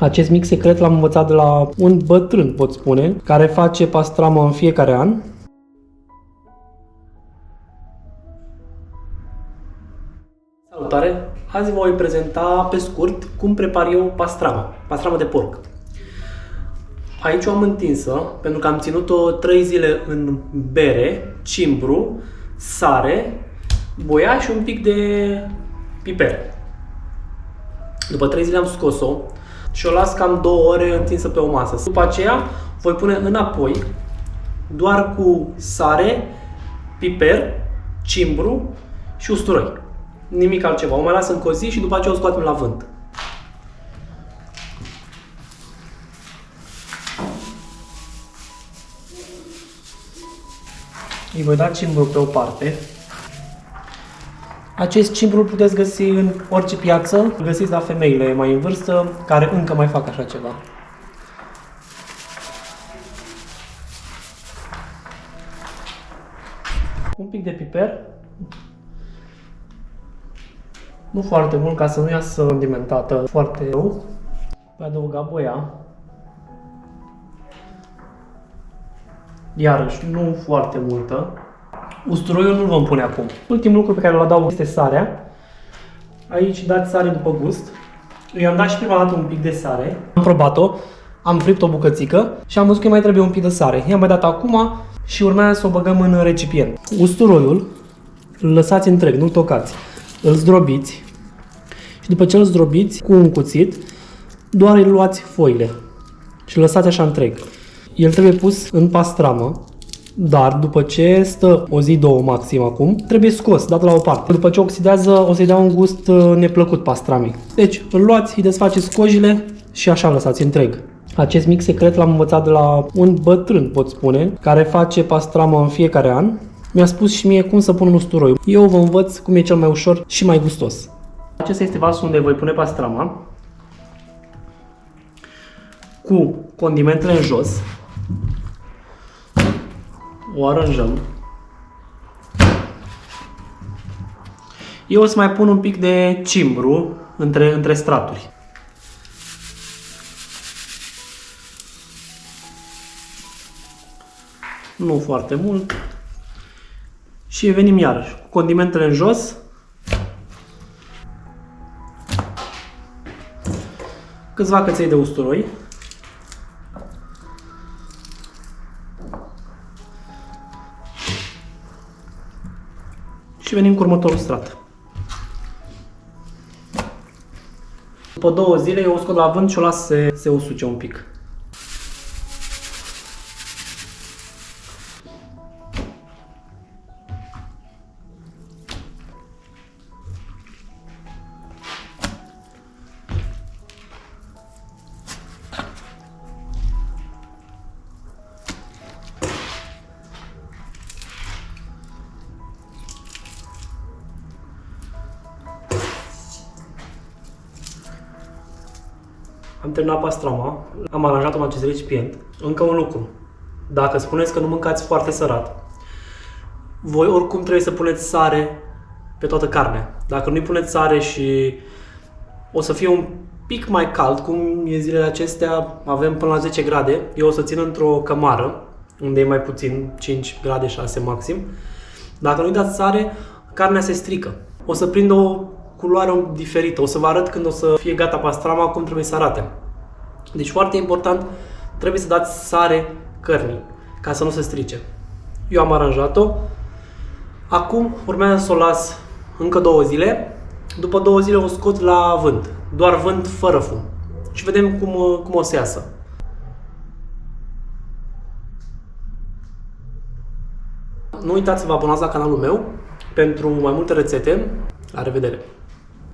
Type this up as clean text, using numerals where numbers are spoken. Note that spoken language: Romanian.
Acest mic secret l-am învățat de la un bătrân, pot spune, care face pastramă în fiecare an. Salutare! Azi vă voi prezenta pe scurt cum prepar eu pastramă de porc. Aici o am întinsă pentru că am ținut-o 3 zile în bere, cimbru, sare, boia și un pic de piper. După 3 zile am scos-o și o las cam 2 ore întinsă pe o masă. După aceea voi pune înapoi doar cu sare, piper, cimbru și usturoi. Nimic altceva. O mai las încă o zi și după aceea o scoatem la vânt. Îi voi da cimbru pe o parte. Acest cimbru îl puteți găsi în orice piață. Îl găsiți la femeile mai în vârstă care încă mai fac așa ceva. Un pic de piper. Nu foarte mult ca să nu iasă condimentată foarte rău. Voi adăuga boia. Iarăși, nu foarte multă. Usturoiul nu-l vom pune acum. Ultimul lucru pe care îl adaug este sarea. Aici dați sare după gust. Eu i-am dat și prima dată un pic de sare. Am probat-o, am fript o bucățică și am văzut că mai trebuie un pic de sare. I-am mai dat acum și urmează să o băgăm în recipient. Usturoiul îl lăsați întreg, nu-l tocați. Îl zdrobiți și după ce îl zdrobiți cu un cuțit, doar îl luați foile și îl lăsați așa întreg. El trebuie pus în pastramă, dar după ce stă o zi, două maxim acum, trebuie scos, dat la o parte. După ce oxidează, o să-i dea un gust neplăcut pastramei. Deci îl luați, îi desfaceți cojile și așa îl lăsați întreg. Acest mic secret l-am învățat de la un bătrân, pot spune, care face pastramă în fiecare an. Mi-a spus și mie cum să pun un usturoi. Eu vă învăț cum e cel mai ușor și mai gustos. Acesta este vasul unde voi pune pastrama, cu condimentele în jos. O aranjăm. Eu o să mai pun un pic de cimbru între straturi. Nu foarte mult. Și venim iarăși cu condimentele în jos. Câțiva căței de usturoi. Și venim cu următorul strat. După 2 zile eu o scot la vânt și o las să se usuce un pic. Am terminat pastrama, am aranjat-o în acest recipient. Încă un lucru. Dacă spuneți că nu mâncați foarte sărat, voi oricum trebuie să puneți sare pe toată carnea. Dacă nu-i puneți sare și o să fie un pic mai cald, cum e zilele acestea, avem până la 10 grade, eu o să țin într-o cămară, unde e mai puțin, 5 grade, 6 maxim. Dacă nu-i dați sare, carnea se strică. O să prindă o culoare diferită. O să vă arăt când o să fie gata pastrama cum trebuie să arate. Deci foarte important, trebuie să dați sare cărnii ca să nu se strice. Eu am aranjat-o. Acum urmează să o las încă 2 zile. După 2 zile o scot la vânt. Doar vânt fără fum. Și vedem cum o să iasă. Nu uitați să vă abonați la canalul meu pentru mai multe rețete. La revedere!